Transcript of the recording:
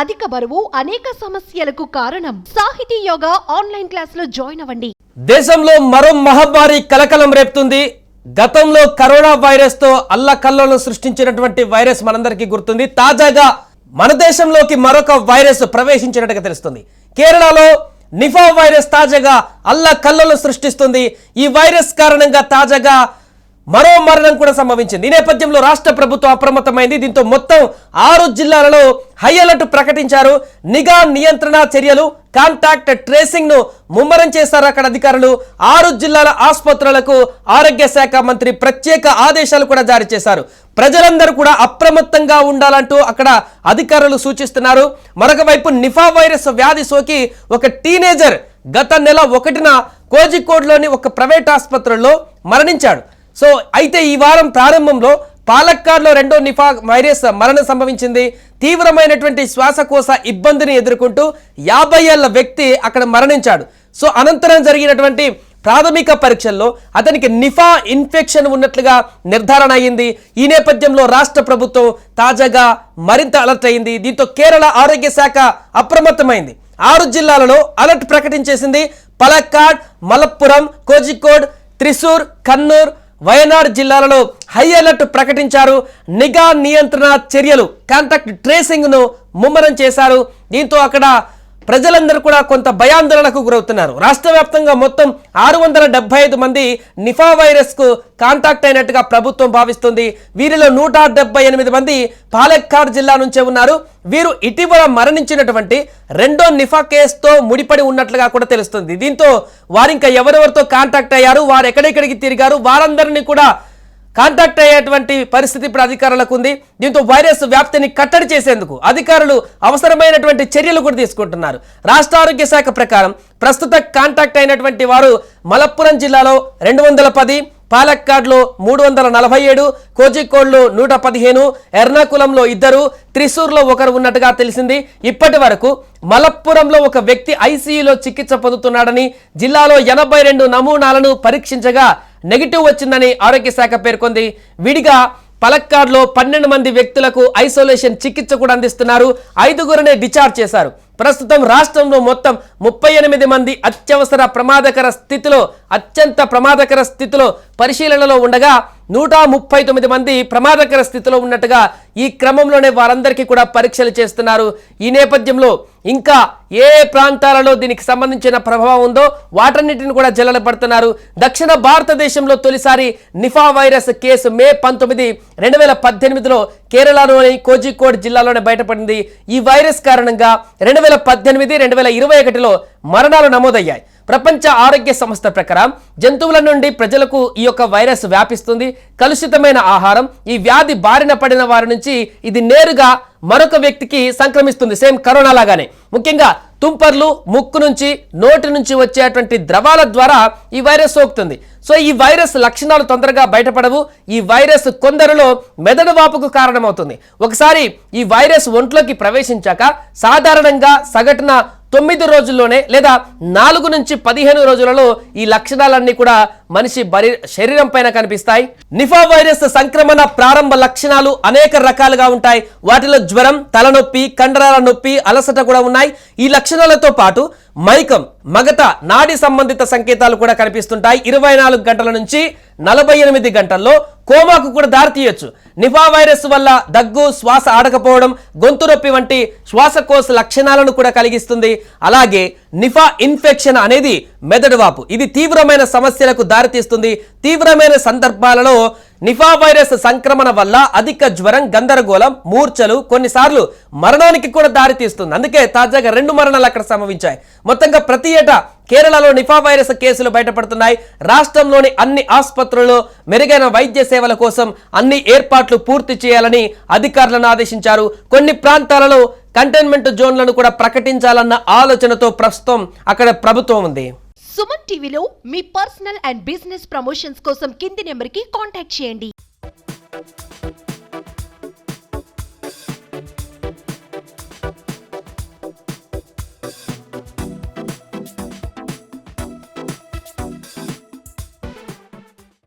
అధిక బరువు అనేక సమస్యలకు కారణం. సాహితీ యోగా ఆన్లైన్ క్లాసులో జాయిన్ అవ్వండి. దేశంలో మరో మహమ్మారి కలకలం రేపుతుంది. గతంలో కరోనా వైరస్ తో అల్లకల్లోలం సృష్టించినటువంటి వైరస్ మనందరికీ గుర్తుంది. తాజాగా మన దేశంలోకి మరొక వైరస్ ప్రవేశించినట్టుగా తెలుస్తుంది. కేరళలో నిఫా వైరస్ తాజాగా అల్లకల్లోలం సృష్టిస్తుంది. ఈ వైరస్ కారణంగా తాజాగా మరో మరణం కూడా సంభవించింది. ఈ నేపథ్యంలో రాష్ట్ర ప్రభుత్వం అప్రమత్తమైంది. దీంతో మొత్తం 6 జిల్లాలలో హై అలర్ట్ ప్రకటించారు. నిఘా నియంత్రణ చర్యలు, కాంటాక్ట్ ట్రేసింగ్ ను ముమ్మరం చేశారు అక్కడ అధికారులు. 6 జిల్లాల ఆసుపత్రులకు ఆరోగ్య శాఖ మంత్రి ప్రత్యేక ఆదేశాలు కూడా జారీ చేశారు. ప్రజలందరూ కూడా అప్రమత్తంగా ఉండాలంటూ అక్కడ అధికారులు సూచిస్తున్నారు. మరొక వైపు నిఫా వైరస్ వ్యాధి సోకి ఒక టీనేజర్ గత నెల 1న కోజికోడ్లోని ఒక ప్రైవేట్ ఆసుపత్రిలో మరణించాడు. సో అయితే ఈ వారం ప్రారంభంలో పాలక్కాడ్లో రెండో నిఫా వైరస్ మరణం సంభవించింది. తీవ్రమైనటువంటి శ్వాసకోశ ఇబ్బందిని ఎదుర్కొంటూ 50 ఏళ్ల వ్యక్తి అక్కడ మరణించాడు. సో అనంతరం జరిగినటువంటి ప్రాథమిక పరీక్షల్లో అతనికి నిఫా ఇన్ఫెక్షన్ ఉన్నట్లుగా నిర్ధారణ అయింది. ఈ నేపథ్యంలో రాష్ట్ర ప్రభుత్వం తాజాగా మరింత అలర్ట్ అయింది. దీంతో కేరళ ఆరోగ్య శాఖ అప్రమత్తమైంది. 6 జిల్లాలలో అలర్ట్ ప్రకటించేసింది. పాలక్కాడ్, మలప్పురం, కోజికోడ్, త్రిశూర్, కన్నూర్, వయనాడ్ జిల్లాలలో హై అలర్ట్ ప్రకటించారు. నిఘా నియంత్రణ చర్యలు, కాంటాక్ట్ ట్రేసింగ్ ను ముమ్మరం చేశారు. దీంతో అక్కడ ప్రజలందరూ కూడా కొంత భయాందోళనకు గురవుతున్నారు. రాష్ట్ర వ్యాప్తంగా మొత్తం 675 మంది నిఫా వైరస్ కు కాంటాక్ట్ అయినట్టుగా ప్రభుత్వం భావిస్తుంది. వీరిలో 178 మంది పాలక్కాడ్ జిల్లా నుంచే ఉన్నారు. వీరు ఇటీవల మరణించినటువంటి రెండో నిఫా కేసుతో ముడిపడి ఉన్నట్లుగా కూడా తెలుస్తుంది. దీంతో వారు ఇంకా ఎవరెవరితో కాంటాక్ట్ అయ్యారు, వారు ఎక్కడెక్కడికి తిరిగారు, వారందరినీ కూడా కాంటాక్ట్ అయ్యేటువంటి పరిస్థితి ఇప్పుడు అధికారులకు ఉంది. దీంతో వైరస్ వ్యాప్తిని కట్టడి చేసేందుకు అధికారులు అవసరమైనటువంటి చర్యలు కూడా తీసుకుంటున్నారు. రాష్ట్ర ఆరోగ్య శాఖ ప్రకారం ప్రస్తుత కాంటాక్ట్ అయినటువంటి వారు మలప్పురం జిల్లాలో 210, పాలక్కాడ్లో 347, కోజికోడ్లో 115, ఎర్నాకులంలో 2, త్రిశూర్లో 1 ఉన్నట్టుగా తెలిసింది. ఇప్పటి వరకు మలప్పురంలో ఒక వ్యక్తి ఐసీయూలో చికిత్స పొందుతున్నాడని, జిల్లాలో 82 నమూనాలను పరీక్షించగా నెగిటివ్ వచ్చిందని ఆరోగ్య శాఖ పేర్కొంది. విడిగా పాలక్కాడ్లో 12 మంది వ్యక్తులకు ఐసోలేషన్ చికిత్స కూడా అందిస్తున్నారు. 5గురినే డిశ్చార్జ్ చేశారు. ప్రస్తుతం రాష్ట్రంలో మొత్తం 38 మంది అత్యవసర అత్యంత ప్రమాదకర స్థితిలో పరిశీలనలో ఉండగా 139 మంది ప్రమాదకర స్థితిలో ఉన్నట్టుగా ఈ క్రమంలోనే వారందరికీ కూడా పరీక్షలు చేస్తున్నారు. ఈ నేపథ్యంలో ఇంకా ఏ ప్రాంతాలలో దీనికి సంబంధించిన ప్రభావం ఉందో వాటన్నిటిని కూడా జల్లెడ పడుతున్నారు. దక్షిణ భారతదేశంలో తొలిసారి నిఫా వైరస్ కేసు మే 19, 2018లో కేరళలోని కోజికోడ్ జిల్లాలోనే బయటపడింది. ఈ వైరస్ కారణంగా 2018, 2021లో మరణాలు నమోదయ్యాయి. ప్రపంచ ఆరోగ్య సంస్థ ప్రకారం జంతువుల నుండి ప్రజలకు ఈ యొక్క వైరస్ వ్యాపిస్తుంది. కలుషితమైన ఆహారం, ఈ వ్యాధి బారిన పడిన వారి నుంచి ఇది నేరుగా మరొక వ్యక్తికి సంక్రమిస్తుంది. సేమ్ కరోనా లాగానే. ముఖ్యంగా తుంపర్లు, ముక్కు నుంచి, నోటి నుంచి వచ్చేటువంటి ద్రవాల ద్వారా ఈ వైరస్ సోకుతుంది. సో ఈ వైరస్ లక్షణాలు తొందరగా బయటపడవు. ఈ వైరస్ కొందరిలో మెదడు వాపుకు కారణమవుతుంది. ఒకసారి ఈ వైరస్ ఒంట్లోకి ప్రవేశించాక సాధారణంగా సగటున 9 రోజుల్లోనే లేదా 4 నుంచి 15 రోజులలో ఈ లక్షణాలన్నీ కూడా మనిషి శరీరం పైన కనిపిస్తాయి. నిఫా వైరస్ సంక్రమణ ప్రారంభ లక్షణాలు అనేక రకాలుగా ఉంటాయి. వాటిలో జ్వరం, తలనొప్పి, కండరాల నొప్పి, అలసట కూడా ఉన్నాయి. ఈ లక్షణాలతో పాటు మైకం, మగత, నాడి సంబంధిత సంకేతాలు కూడా కనిపిస్తుంటాయి. 24 గంటల నుంచి 48 గంటల్లో కోమాకు కూడా దారితీయొచ్చు. నిఫా వైరస్ వల్ల దగ్గు, శ్వాస ఆడకపోవడం, గొంతు నొప్పి వంటి శ్వాసకోశ లక్షణాలను కూడా కలిగిస్తుంది. అలాగే నిఫా ఇన్ఫెక్షన్ అనేది మెదడు వాపు. ఇది తీవ్రమైన సమస్యలకు దారితీస్తుంది. తీవ్రమైన సందర్భాలలో నిఫా వైరస్ సంక్రమణ వల్ల అధిక జ్వరం, గందరగోళం, మూర్ఛలు, కొన్నిసార్లు మరణానికి కూడా దారితీస్తుంది. అందుకే తాజాగా 2 మరణాలు అక్కడ సంభవించాయి. మొత్తంగా ప్రతి ఏటా కేరళలో నిఫా వైరస్ కేసులు బయటపడుతున్నాయి. రాష్ట్రంలోని అన్ని ఆసుపత్రుల్లో మెరుగైన వైద్య సేవల కోసం అన్ని ఏర్పాట్లు పూర్తి చేయాలని అధికారులను ఆదేశించారు. కొన్ని ప్రాంతాలలో కంటైన్మెంట్ జోన్లను కూడా ప్రకటించాలన్న ఆలోచనతో ప్రస్తుతం అక్కడ ప్రభుత్వం ఉంది. సుమన్ టీవీలో మీ పర్సనల్ అండ్ బిజినెస్ ప్రమోషన్స్ కోసం కింది నెంబర్కి కాంటాక్ట్ చేయండి.